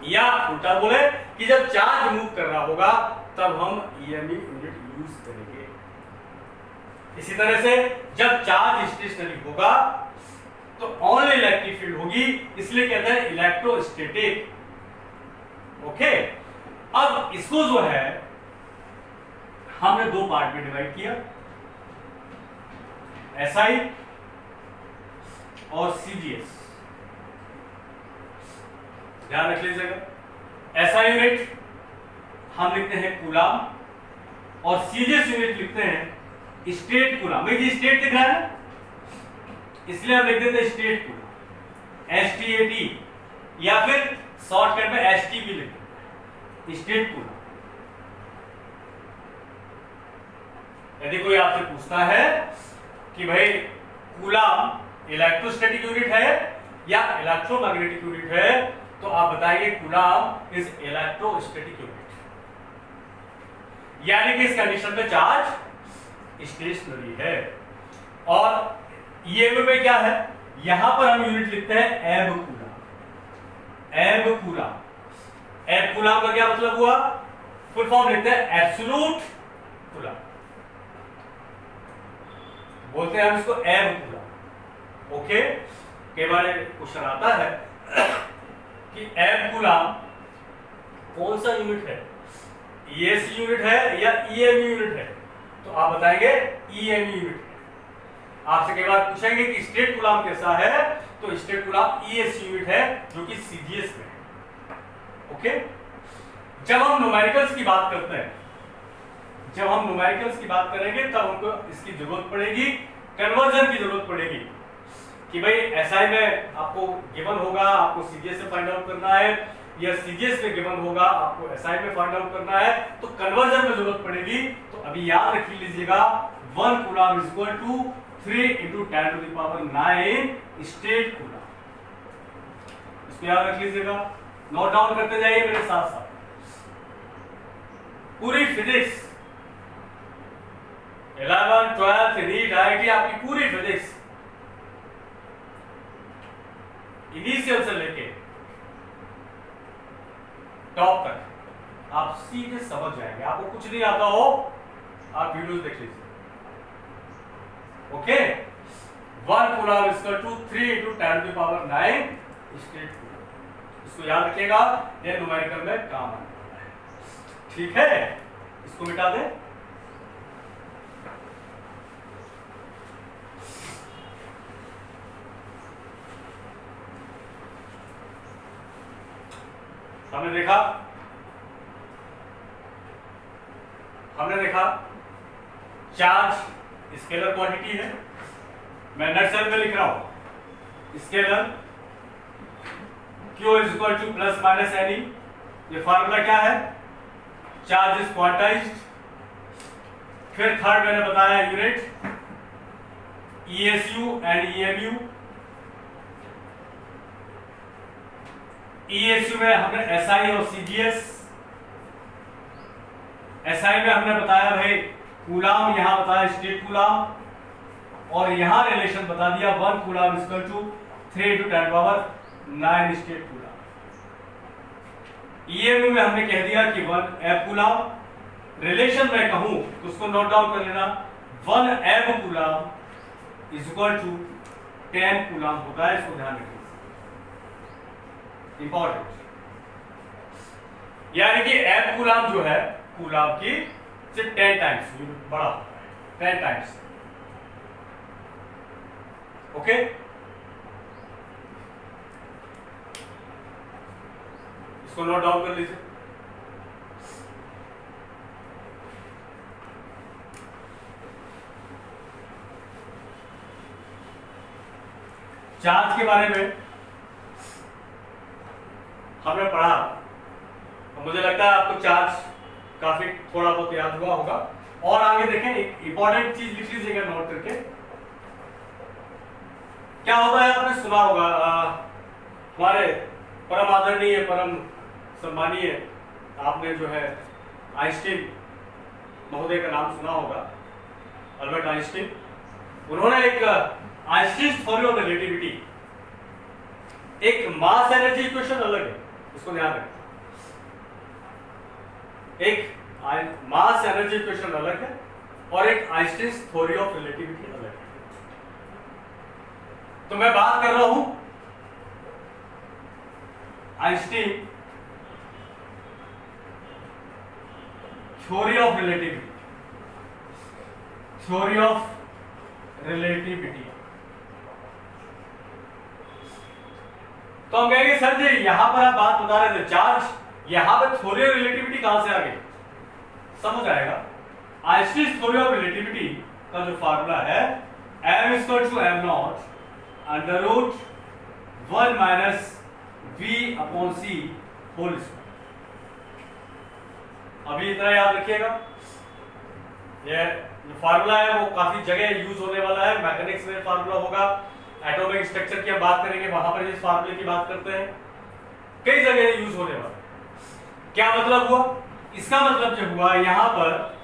या उल्टा बोले कि जब चार्ज मूव कर रहा होगा तब हम ईएमयू यूनिट यूज करेंगे। इसी तरह से जब चार्ज स्टेशनरी होगा तो ओनली इलेक्ट्रिक फील्ड होगी, इसलिए कहते हैं इलेक्ट्रोस्टैटिक। ओके, अब इसको जो है हमने दो पार्ट में डिवाइड किया, एसआई और सीजीएस। ध्यान रख लीजिएगा, एसआई यूनिट हम लिखते हैं कूलाम और सीजीएस यूनिट लिखते हैं स्टेट कूलाम। भाई स्टेट दिख रहा है ना, इसलिए हम लिख देते हैं स्टेट कूलाम, एसटीएटी, या फिर शॉर्टकट में एसटी भी लिख देते हैं, स्टेट कूलाम। यदि कोई आपसे पूछता है कि भाई कूलाम इलेक्ट्रोस्टैटिक यूनिट है या इलेक्ट्रोमैग्नेटिक यूनिट है, तो आप बताइए कूलाम इज इलेक्ट्रोस्टैटिक यूनिट। यानी कि इस कंडीशन में चार्ज स्टेशनरी है। और ईएमयू में क्या है, यहां पर हम यूनिट लिखते हैं एब कूलाम। एब कूलाम, एब कूलाम का क्या मतलब हुआ, फुल फॉर्म लिखते हैं एब्सोल्यूट कूलाम, बोलते हैं हम इसको एब कूलाम। ओके, कई बार क्वेश्चन आता है कि एब कूलाम कौन सा यूनिट है, ईएससी यूनिट है या ईएमयू यूनिट है, तो आप बताएंगे ईएमयू यूनिट है। आपसे कई बार पूछेंगे कि स्टेट कूलाम कैसा है, तो स्टेट कूलाम ईएससी यूनिट है जो कि सीजीएस में है। ओके, जब हम न्यूमेरिकल्स की बात करते हैं, जब हम न्यूमेरिकल्स की बात करेंगे तब हमको इसकी जरूरत पड़ेगी, कन्वर्जन की जरूरत पड़ेगी कि भाई एसआई में आपको गिवन होगा, आपको सीजीएस से फाइंड आउट करना है, या सीजीएस में गिवन होगा, आपको एसआई में फाइंड आउट करना है, तो कन्वर्जन में जरूरत पड़ेगी। तो अभी याद रख लीजिएगा 1 coulomb is equal to 3 × 10⁹ state coulomb. इसको याद रख लीजिएगा, नोट डाउन करते जाइए मेरे साथ साथ। पूरी फिजिक्स 11, 12 नीट आईआईटी, आपकी पूरी फिजिक्स इनिशियल से लेके टॉप तक आप सीधे समझ जाएंगे। आपको कुछ नहीं आता हो, आप वीडियोस देख लीजिए। Okay, 1 coulomb is equal to 3 × 10⁹ state coulomb. इसको याद रखिएगा, ये न्यूमेरिकल में काम आने वाला है। ठीक है, इसको मिटा दें। हमने देखा चार्ज स्केलर क्वांटिटी है, मैं नटसेल में लिख रहा हूं, scalar Q is equal to plus minus any. ये फार्मूला क्या है, चार्ज इज क्वांटाइज्ड। फिर थर्ड मैंने बताया unit ESU and EMU। ESU में हमने SI और CGS, SI में हमने बताया भाई कूलाम, यहां बताया स्टेट कूलाम, और यहां रिलेशन बता दिया 1 coulomb equal to 3 × 10⁹ state coulomb. EMU में हमने कह दिया कि 1 एब कूलाम। रिलेशन में कहूं तो उसको नोट डाउन कर लेना, 1 abcoulomb is equal to 10 coulomb होता है। इसको ध्यान रखिए, इंपॉर्टेंट। यानी कि एब कूलाम जो है कूलाम की से 10 टाइम्स बड़ा होता है, 10 टाइम्स। ओके, इसको नोट डाउन कर लीजिए। चार्ज के बारे में हमने पढ़ा, और मुझे लगता है आपको चार्ज काफी थोड़ा बहुत याद हुआ होगा। और आगे देखें, एक इंपॉर्टेंट चीज लिख लीजिएगा नोट करके। क्या होता है, आपने सुना होगा, हमारे परम आदरणीय, परम सम्मानीय, आपने जो है आइंस्टीन महोदय का नाम सुना होगा। अल्बर्ट आइंस्टीन, उन्होंने एक आइंस्टीन थ्योरी ऑफ रिलेटिविटी, एक मास एनर्जी इक्वेशन अलग है, इसको ध्यान रखें, एक मास एनर्जी इक्वेशन अलग है और एक आइंस्टीन थ्योरी ऑफ रिलेटिविटी अलग है। तो मैं बात कर रहा हूं Einstein theory of relativity, theory of relativity. तो हम कहेंगे सर जी यहां पर आप बात बता रहे थे चार्ज, यहां पर थ्योरी ऑफ रिलेटिविटी कहां से आ गई? समझ आएगा। आइंस्टीन थ्योरी ऑफ रिलेटिविटी का जो फार्मूला है m equal to m not under root 1 minus v upon c whole square. अभी इतना याद रखिएगा, ये जो फार्मूला है वो काफी जगह यूज होने वाला है, मैकेनिक्स में फार्मूला होगा, एटॉमिक स्ट्रक्चर की हम बात करेंगे वहां पर इस फार्मूले की बात करते हैं, कई जगह यूज होने वाला है। क्या मतलब हुआ? इसका मतलब जो हुआ यहां पर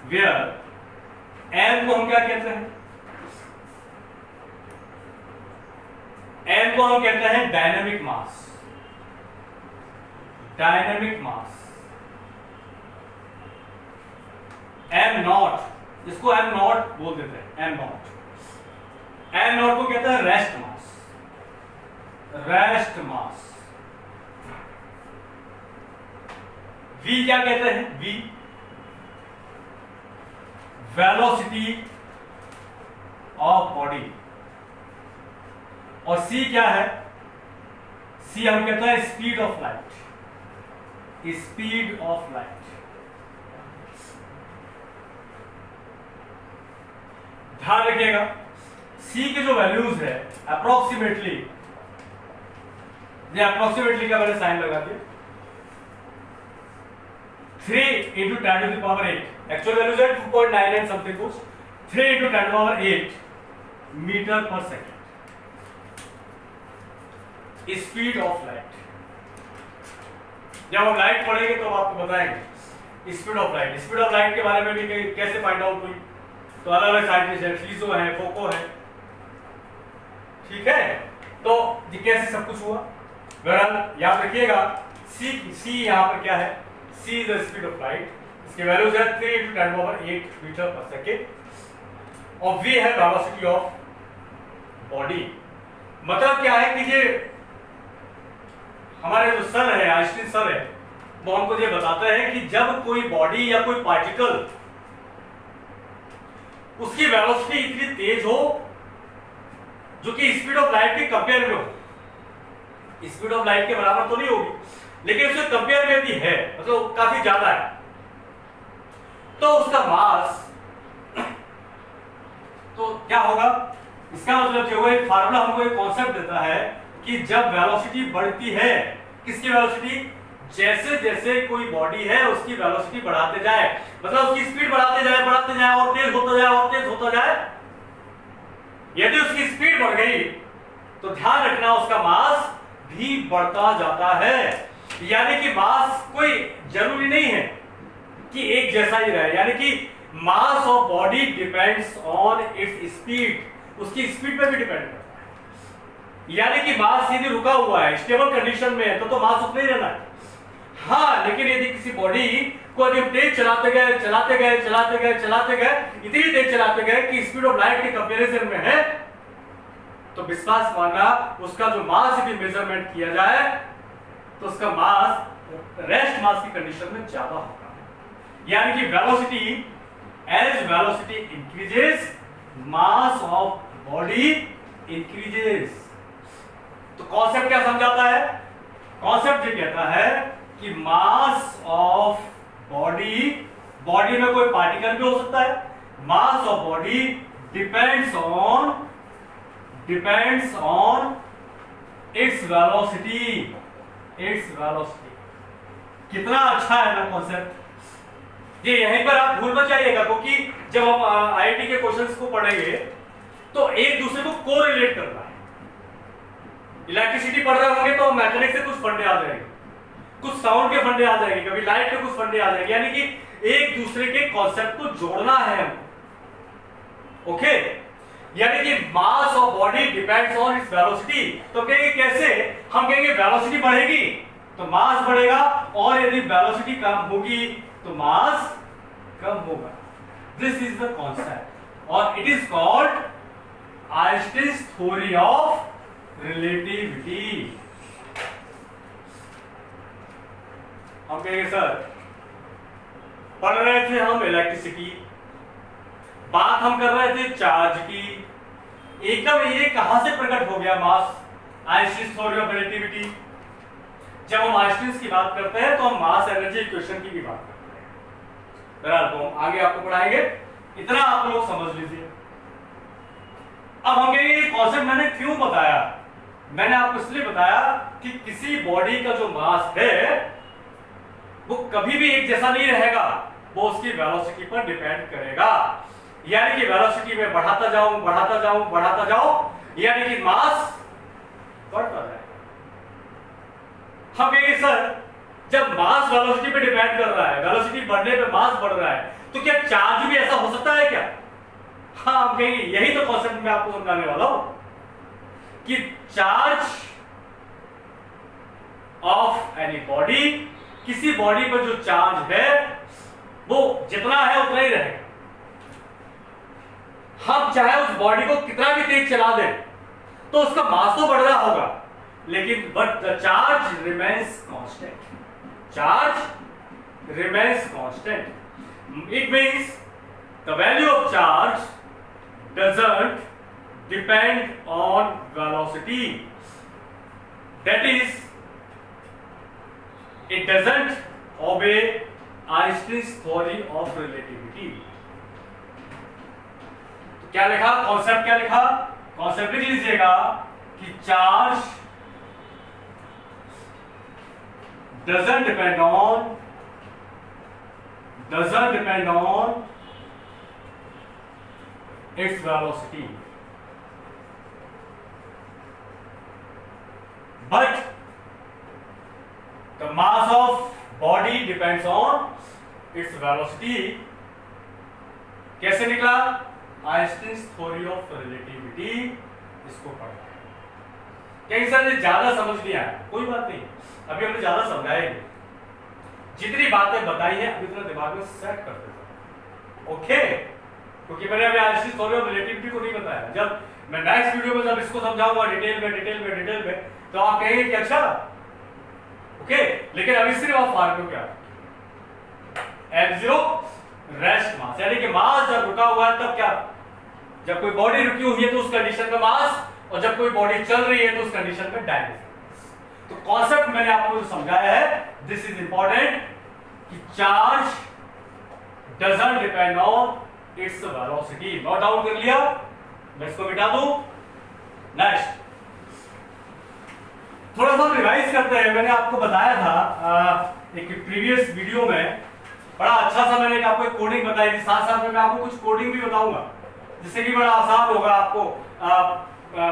वेयर m को हम क्या कहते हैं? m को हम कहते हैं dynamic mass, dynamic mass. m not, इसको m नॉट बोल देते हैं, m नॉट। m नॉट को कहते हैं rest mass, rest mass. v क्या कहते हैं? v वेलोसिटी ऑफ बॉडी, और c क्या है? c हम कहते हैं speed of light, speed of light. ध्यान रखिएगा c के जो वैल्यूज है अप्रोक्सीमेटली, ये अप्रोक्सीमेटली का मैंने साइन लगा दिया, 3 into 10 to the power 8, actual values है 2.99 समथिंग कुछ, 3 into 10 to the power 8 metre पर सेकेंड स्पीड ऑफ लाइट। जब हम लाइट पढ़ेंगे तो आपको बताएंगे speed of light. Speed of light के बारे में भी कैसे फाइंड आउट हुई, तो अलग अलग साइंटिस्ट है, फ्लीजो है, फोको है, ठीक है। तो ये कैसे सब कुछ हुआ, बहरहाल याद रखिएगा सी यहां पर क्या है? c is the speed of light, इसके वैल्यूज है 3 into 10 to the power 8 metre पर सेकेंड, और v है वेलोसिटी ऑफ बॉडी। मतलब क्या है कि ये हमारे जो सर है, आइंस्टीन सर है, वो हमको ये बताते हैं कि जब कोई बॉडी या कोई पार्टिकल उसकी वेलोसिटी इतनी तेज हो जो कि स्पीड ऑफ लाइट के कंपेयर में हो, स्पीड ऑफ लाइट के बराबर तो नहीं होगी लेकिन उसके कंपेयर में भी है, मतलब काफी ज्यादा है, तो उसका मास तो क्या होगा? इसका मतलब जो है फार्मूला हमको एक कॉन्सेप्ट देता है कि जब वेलोसिटी बढ़ती है, किसकी वेलोसिटी? जैसे जैसे कोई बॉडी है उसकी वेलोसिटी बढ़ाते जाए, मतलब उसकी स्पीड बढ़ाते जाए और तेज होता जाए और तेज होता जाए। यदि उसकी स्पीड बढ़ गई तो ध्यान रखना उसका मास भी बढ़ता जाता है। यानी कि मास कोई जरूरी नहीं है कि एक जैसा ही रहे, यानी कि मास of body depends on its speed, उसकी स्पीड पे भी डिपेंड करता है। यानी कि मास यदि रुका हुआ है, स्टेबल कंडीशन में है, तो मास उतना ही रहना है। हाँ, लेकिन यदि किसी बॉडी को यदि तेज चलाते गए इतनी तेज चलाते गए कि स्पीड ऑफ लाइट के कंपैरिजन में है, तो विश्वास मानना उसका जो मास यदि मेजरमेंट किया जाए तो उसका मास रेस्ट मास की कंडीशन में ज्यादा होगा। यानी कि velocity, as velocity increases mass of body increases. तो कॉन्सेप्ट क्या समझाता है? कॉन्सेप्ट ये कहता है कि मास ऑफ बॉडी, बॉडी में कोई पार्टिकल भी हो सकता है, मास of body depends on its velocity, कितना अच्छा है ना कॉन्सेप्ट। ये यहीं पर आप भूल मत जाइएगा, क्योंकि जब हम आईआईटी के क्वेश्चंस को पढ़ेंगे तो एक दूसरे को कोरिलेट करना है। इलेक्ट्रिसिटी पढ़ रहे होंगे तो मैकेनिक्स से कुछ फंडे आ जाएंगे, कुछ साउंड के फंडे आ जाएंगे, कभी लाइट के कुछ फंडे आ जाएंगे, यानी कि एक दूसरे के कॉन्सेप्ट को जोड़ना है हमको। ओके, यानी कि मास of body depends on its velocity. तो कहेंगे कैसे? हम कहेंगे वेलोसिटी बढ़ेगी तो मास बढ़ेगा, और यदि वेलोसिटी कम होगी तो मास कम होगा। दिस इज द कॉन्सेप्ट और it is called Einstein's theory of relativity. हम कहेंगे सर पढ़ रहे थे हम इलेक्ट्रिसिटी, बात हम कर रहे थे चार्ज की, एकदम ये कहां से प्रकट हो गया mass? Einstein's theory of relativity. जब हम आइंस्टीन की बात करते हैं तो हम मास एनर्जी इक्वेशन की भी बात करते हैं। बहरहाल तो हम आगे आपको पढ़ाएंगे, इतना आप लोग समझ लीजिए। अब हम कहेंगे ये कॉन्सेप्ट मैंने क्यों बताया? मैंने आपको इसलिए बताया कि किसी बॉडी का जो मास है वो कभी भी एक जैसा नहीं रहेगा, वो उसकी वेलोसिटी पर डिपेंड करेगा। यानी कि वेलोसिटी में बढ़ाता जाऊं बढ़ाता जाऊं बढ़ाता जाऊं, यानी कि मास बढ़ता जाएगा। हम कहेंगे सर जब मास वेलोसिटी पे डिपेंड कर रहा है, वेलोसिटी बढ़ने पे मास बढ़ रहा है, तो क्या चार्ज भी ऐसा हो सकता है क्या? हाँ, हम कहेंगे यही तो कॉन्सेप्ट मैं आपको समझाने वाला हूं कि चार्ज ऑफ एनी बॉडी, किसी बॉडी पर जो चार्ज है वो जितना है उतना ही रहेगा। हम चाहे उस बॉडी को कितना भी तेज चला दें तो उसका मास तो बढ़ रहा होगा, लेकिन but the charge remains constant. Charge remains constant. It means the value of charge doesn't depend on velocity. That is, it doesn't obey Einstein's theory of relativity. तो क्या लिखा? कॉन्सेप्ट क्या लिखा? कॉन्सेप्ट लिख लीजिएगा कि charge doesn't depend on its velocity, but the mass of body depends on its velocity. कैसे निकला? आइंस्टीन्स थ्योरी ऑफ रिलेटिविटी, इसको पढ़ा। कहीं सर ने ज्यादा समझ लिया है, कोई बात नहीं, अभी हमने ज्यादा समझाएंगे। जितनी बातें बताई है अभी इतना दिमाग में सेट कर देता। ओके, क्योंकि मैंने अभी आइंस्टीन थ्योरी ऑफ रिलेटिविटी को नहीं बताया। जब मैं नेक्स्ट वीडियो में जब इसको समझाऊंगा डिटेल में तो आप कहेंगे कि अच्छा ओके, लेकिन अभी सिर्फ आप फार्मूला क्या m0 रेस्ट मास, यानी कि मास जब रुका हुआ है तब क्या? जब कोई बॉडी रुकी हुई है तो उस कंडीशन में मास, और जब कोई बॉडी चल रही है तो उस कंडीशन में डायनेमिक। तो कॉन्सेप्ट मैंने आपको जो समझाया है, दिस इज इंपॉर्टेंट कि charge doesn't depend on its velocity. Note down कर लिया? मैं इसको मिटा दूं। नेक्स्ट थोड़ा सा रिवाइज करते हैं। मैंने आपको बताया था एक प्रीवियस वीडियो में, बड़ा अच्छा सा मैंने आपको एक कोडिंग बताई थी, साथ साथ में मैं आपको कुछ कोडिंग भी बताऊंगा जिससे कि बड़ा आसान होगा आपको।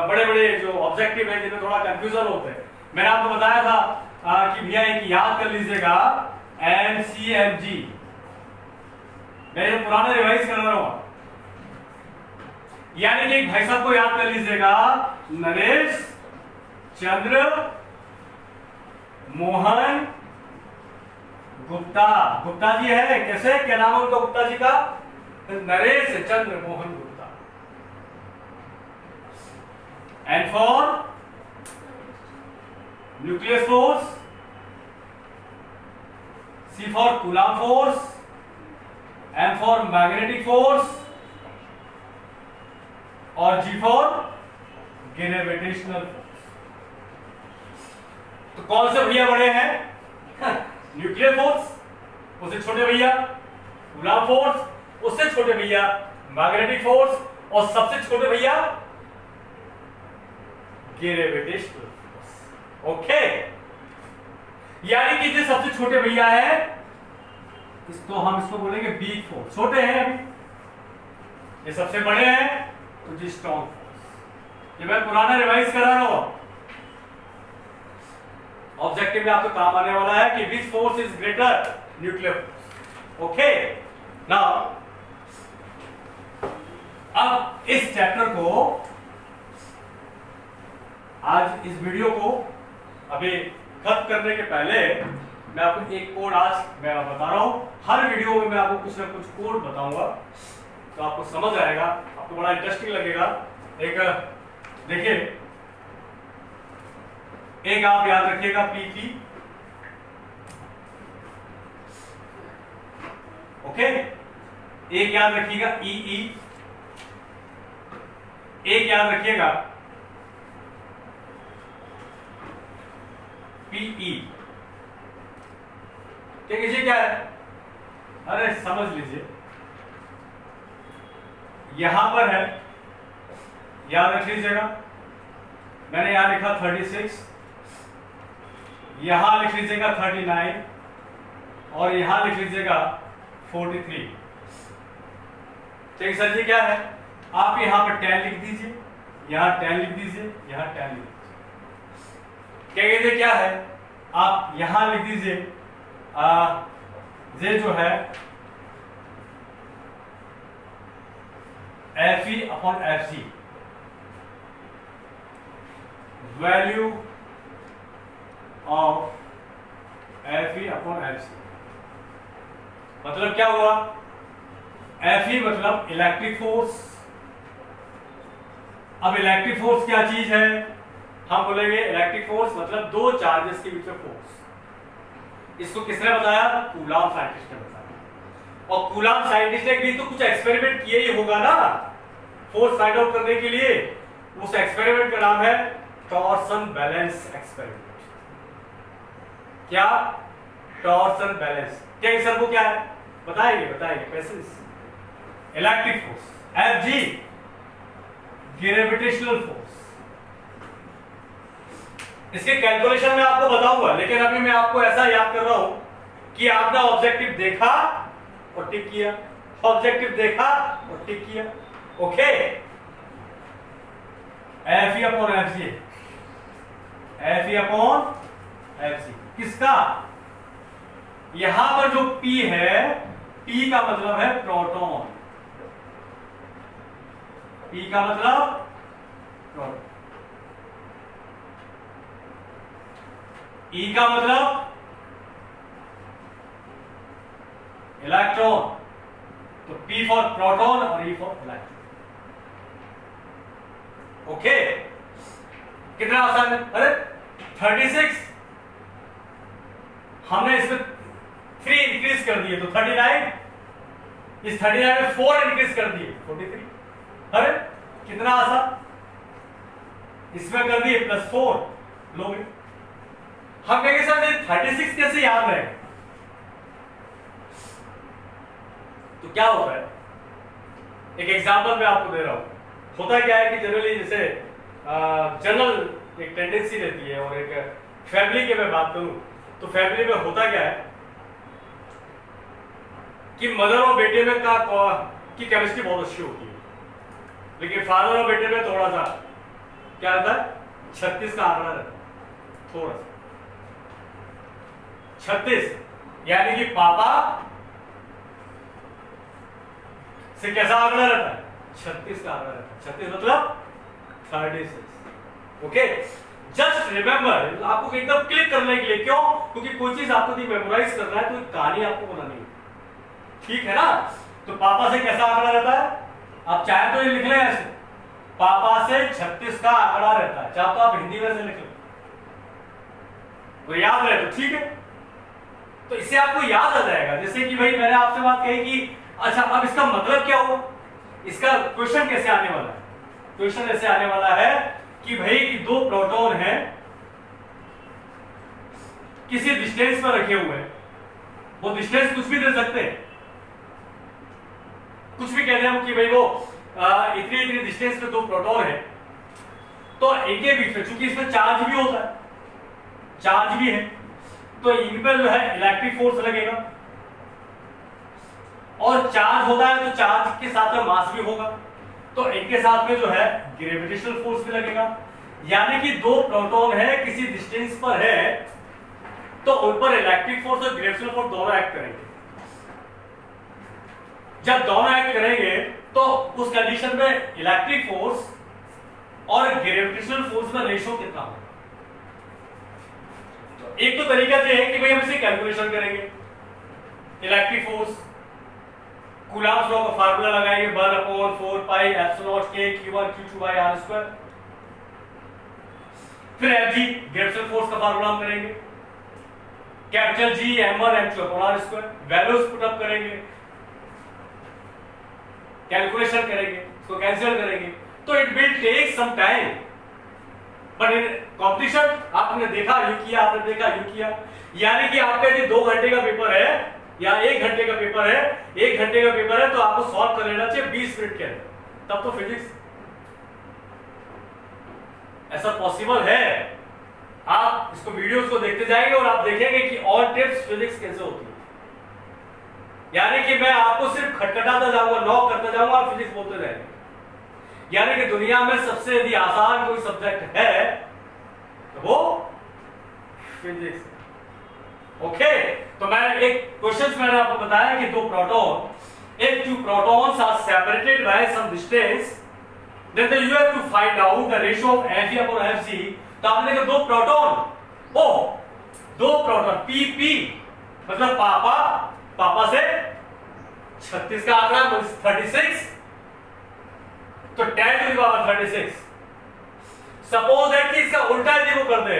बड़े बड़े जो ऑब्जेक्टिव है जिनमें थोड़ा कंफ्यूजन होते हैं, मैंने आपको बताया था कि भैया एक याद कर लीजिएगा MCMG। मैं जो पुराना रिवाइज कर रहा हूं, यानी कि एक भाई साहब को याद कर लीजिएगा, नरेश चंद्र मोहन गुप्ता। गुप्ता जी है, कैसे क्या नाम है उनका गुप्ता जी का? Naresh Chandra Mohan Gupta. And for nucleus force, C for Coulomb force, M for magnetic force और G for gravitational force। तो कौन से भैया बड़े हैं? न्यूक्लियर फोर्स, उससे छोटे भैया कूलम्ब फोर्स, उससे छोटे भैया मैग्नेटिक फोर्स, और सबसे छोटे भैया ग्रेविटेशनल फोर्स। ओके, यानी कि जो सबसे छोटे भैया है इसको हम इसको बोलेंगे बिग फोर्स। छोटे हैं अभी, ये सबसे बड़े हैं तो जी स्ट्रॉन्ग फोर्स। ये मैं पुराना रिवाइज करा रहा हूं, ऑब्जेक्टिव में आपको काम आने वाला है कि which force is greater? Nuclear force. Okay, now अब इस चैप्टर को, आज इस वीडियो को अभी खत्म करने के पहले मैं आपको एक कोड आज मैं बता रहा हूं। हर वीडियो में मैं आपको कुछ ना कुछ कोड बताऊंगा, तो आपको समझ आएगा, आपको बड़ा इंटरेस्टिंग लगेगा। एक देखिए, एक आप याद रखिएगा PP, ओके, एक याद रखिएगा EE, एक याद रखिएगा PE। क्या कीजिए, क्या है, अरे समझ लीजिए, यहां पर है, याद रख लीजिएगा, मैंने यहां लिखा 36, यहां लिख लीजिएगा 39 और यहां लिख लीजिएगा 43। ठीक सर जी, क्या है, आप यहां पर 10 लिख दीजिए, यहां 10 लिख दीजिए, यहां 10 लिख दीजिए। क्या कीजिए, क्या है, आप यहां लिख दीजिए ये जो है FE upon FC, value of FE upon FC। मतलब क्या हुआ, FE मतलब इलेक्ट्रिक फोर्स। अब इलेक्ट्रिक फोर्स क्या चीज है, हम बोलेंगे इलेक्ट्रिक फोर्स मतलब दो चार्जेस के बीच में फोर्स। इसको किसने बताया, कूलॉम साइंटिस्ट ने बताया। और कूलॉम साइंटिस्ट ने भी तो कुछ एक्सपेरिमेंट किए ही होगा ना फोर्स फाइंड आउट करने के लिए। उस एक्सपेरिमेंट का नाम है टॉर्सन बैलेंस एक्सपेरिमेंट। क्या, टॉर्सन बैलेंस। क्या सर वो क्या है, बताएंगे बताएंगे कैसे। Electric force Fg, gravitational force. इसके कैलकुलेशन में आपको बताऊंगा, लेकिन अभी मैं आपको ऐसा याद कर रहा हूं कि आपने ऑब्जेक्टिव देखा और टिक किया, ऑब्जेक्टिव देखा और टिक किया, okay. Fe upon Fg, Fe upon Fg किसका, यहां पर जो P है, P का मतलब है प्रोटॉन, P का मतलब प्रोटॉन, E का मतलब इलेक्ट्रॉन, तो P फॉर प्रोटॉन और E फॉर इलेक्ट्रॉन, ओके। कितना आसान है, अरे 36 हमने इसमें 3 इंक्रीज कर दिए तो 39, इस 39 में 4 इंक्रीज कर दिए 43। अरे कितना आसान, इसमें कर दिए +4 लोगे। हम कहेंगे सर 36 कैसे याद रहे, तो क्या होता है, एक एग्जांपल मैं आपको दे रहा हूं। होता क्या है कि जनरली जैसे जनरल एक टेंडेंसी रहती है, और एक फैमिली की मैं बात करूं तो फैमिली में होता क्या है कि मदर और बेटे में की केमिस्ट्री बहुत अच्छी होती है, लेकिन फादर और बेटे में थोड़ा सा क्या रहता है, 36 का आंकड़ा रहता है, थोड़ा सा 36, यानी कि पापा से कैसा आंकड़ा रहता है, 36 का आंकड़ा रहता है। 36 मतलब 36, ओके। जस्ट रिमेंबर, आपको एकदम क्लिक करने के लिए, क्यों, क्योंकि कोई चीज आपको मेमोराइज करना है तो एक कहानी आपको बनानी है, ठीक है ना। तो पापा से कैसा आंकड़ा रहता है, आप चाहे तो ये लिख लें ऐसे, पापा से 36 का आंकड़ा रहता है, चाहे तो आप हिंदी में से लिख लें, तो याद रहे तो ठीक है। तो इससे आपको याद आ जाएगा, जैसे कि भाई मैंने आपसे बात कही कि अच्छा अब इसका मतलब क्या हुआ, इसका क्वेश्चन कैसे आने वाला है। क्वेश्चन ऐसे आने वाला है कि भाई कि दो प्रोटॉन हैं, किसी डिस्टेंस पर रखे हुए हैं, वो डिस्टेंस कुछ भी दे सकते हैं, कुछ भी कहते हैं कि भाई वो इतनी इतनी डिस्टेंस पे दो प्रोटॉन है, तो इनके बीच में चूंकि इसमें चार्ज भी होता है, चार्ज भी है, तो इन पर जो है इलेक्ट्रिक फोर्स लगेगा, और चार्ज होता है तो चार्ज के साथ में मास भी होगा, तो इनके साथ में जो है ग्रेविटेशनल फोर्स भी लगेगा। यानी कि दो प्रोटॉन है, किसी डिस्टेंस पर है, तो उन पर इलेक्ट्रिक फोर्स और ग्रेविटेशनल फोर्स दोनों एक्ट करेंगे। जब दोनों एक्ट करेंगे तो उस कंडीशन में इलेक्ट्रिक फोर्स और ग्रेविटेशनल फोर्स में रेशियो कितना होगा? एक तो तरीका ये है कि भाई हम इसे कैलकुलेशन करेंगे। इलेक्ट्रिक फोर्स कूलॉम्स लॉ का फार्मूला लगाएंगे 1/4 पाई एप्सिलॉन के q1 q2 by r square. फिर Fg ग्रेविटेशनल फोर्स का फार्मूला हम करेंगे, capital G m1 m2 upon r square. Values put up करेंगे, कैलकुलेशन करेंगे, इसको कैंसिल करेंगे, तो it will take some time. But in competition आपने देखा यू किया, आपने देखा यू किया, यानी कि आपका यदि 2 घंटे का पेपर है या 1 घंटे का पेपर है, 1 घंटे का पेपर है तो आपको सॉल्व कर लेना चाहिए 20 मिनट के अंदर, तब तो फिजिक्स ऐसा पॉसिबल है। आप इसको वीडियोस को देखते जाएंगे और आप देखेंगे कि ऑन टिप्स फिजिक्स कैसे होती है, यानी कि मैं आपको सिर्फ खटखटाता जाऊंगा, नॉक करता जाऊंगा, आप फिजिक्स बोलते जाएंगे। यानी कि दुनिया में सबसे यदि आसान कोई सब्जेक्ट है तो वो फिजिक्स है। ओके, तो मैं एक क्वेश्चन मैंने आपको बताया कि 2 proton, if 2 protons are separated by some distance, then you have to find out the ratio of Fe upon Fg। तो आपने कहा 2 प्रोटॉन, ओ 2 प्रोटॉन pp मतलब पापा से 36 का आंकड़ा 36, तो 10 to the power 36। Suppose that कि इसका उल्टा यदि वो कर दे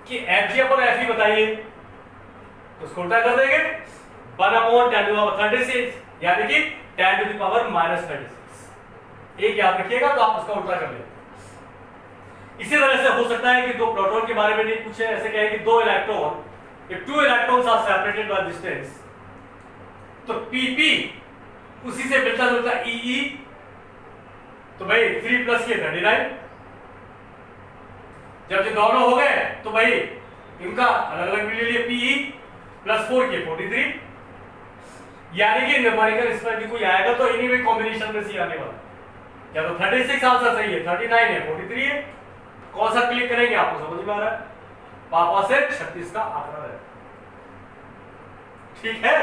कि Fg अपॉन Fe बताइए, तो उसको उल्टा कर देंगे 1 अपॉन 10 टू द पावर 36, यानी कि 10 टू द पावर -36। एक याद रखिएगा, तो आप उसका उल्टा कर लेंगे। इसी तरह से हो सकता है कि 2 प्रोटॉन के बारे में नहीं पूछे, ऐसे कहे कि 2 electron, if 2 electrons are separated by distance, तो pp उसी से मिलता जुलता ee, तो भाई 3 प्लस ये 39। जब ये दोनों हो गए तो भाई इनका अलग अलग ले लिए pe प्लस 4 के 43, यानी कि न्यूमेरिकल इसमें भी कोई आएगा तो इन्हीं में कॉम्बिनेशन में सी आने वाला। या तो 36 आंसर सही है, 39 है, 43 है, कौन सा क्लिक करेंगे आपको समझ में आ रहा है? पापा से 36 का आंकड़ा है, ठीक है।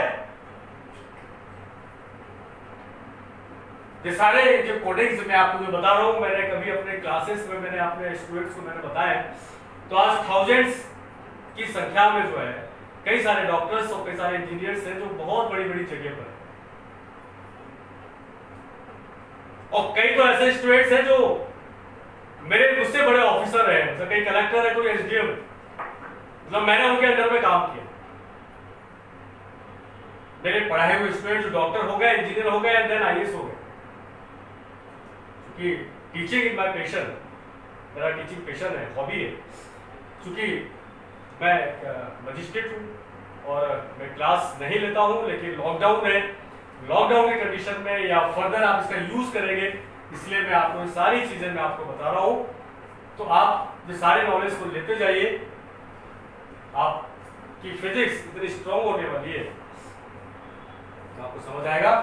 ये सारे जो कोडिंग्स मैं आपको जो बता रहा हूं, मैंने कभी अपने क्लासेस में मैंने अपने स्टूडेंट्स को मैंने बताया, तो आज थाउजेंड्स की संख्या में जो है कई सारे डॉक्टर्स और कई सारे इंजीनियर्स हैं जो बहुत बड़ी बड़ी जगह पर है, और कई तो ऐसे स्टूडेंट्स हैं जो मेरे मुझसे बड़े ऑफिसर हैं, मतलब कई कलेक्टर है, कोई एसडीएम, मतलब मैंने उनके अंडर में काम किया। मेरे पढ़ाए हुए स्टूडेंट जो डॉक्टर हो गए, इंजीनियर हो गए, एंड देन आईएएस हो गए। क्योंकि टीचिंग इज माय पैशन, मेरा टीचिंग पैशन है, हॉबी है। क्योंकि मैं मजिस्ट्रेट हूँ और मैं क्लास नहीं लेता हूँ, लेकिन लॉकडाउन है, लॉकडाउन के कंडीशन में या फर्दर आप इसका यूज करेंगे, इसलिए मैं आपको ये सारी चीजें मैं आपको बता रहा हूँ। तो आप ये सारे नॉलेज को लेते जाइए, आपकी फिजिक्स इतनी स्ट्रॉन्ग होने वाली है, तो आपको समझ आएगा।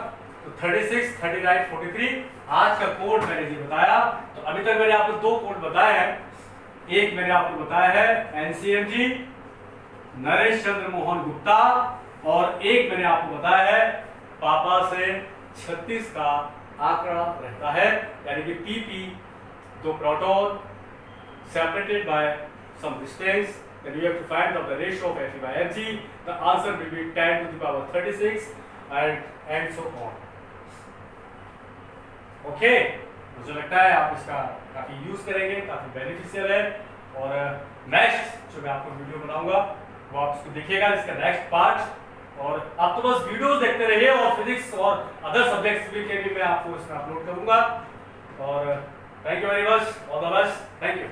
तो 36, 39, 43 आज का कोड मैंने जी बताया। तो अभी तक मैंने आपको 2 कोड बताए हैं, एक मैंने आपको बताया है एनसीएमजी नरेश चंद्र मोहन गुप्ता, और एक मैंने आपको बताया है पापा से 36 का आंकड़ा रहता है, यानी कि pp 2 proton separated by some distance, then you have to find out the ratio of Fe by Fg. The answer will be 10 to the power 36 and so on. Okay, मुझे लगता है आप इसका काफी यूज करेंगे, काफी बेनिफिशियल है। और नेक्स्ट जो मैं आपको वीडियो बनाऊंगा वो आप इसको देखिएगा, इसका नेक्स्ट पार्ट। और आप तो बस वीडियोस देखते रहिए, और फिजिक्स और अदर सब्जेक्ट्स के भी मैं आपको इसमें अपलोड करूंगा। और thank you very much, all the best, thank you.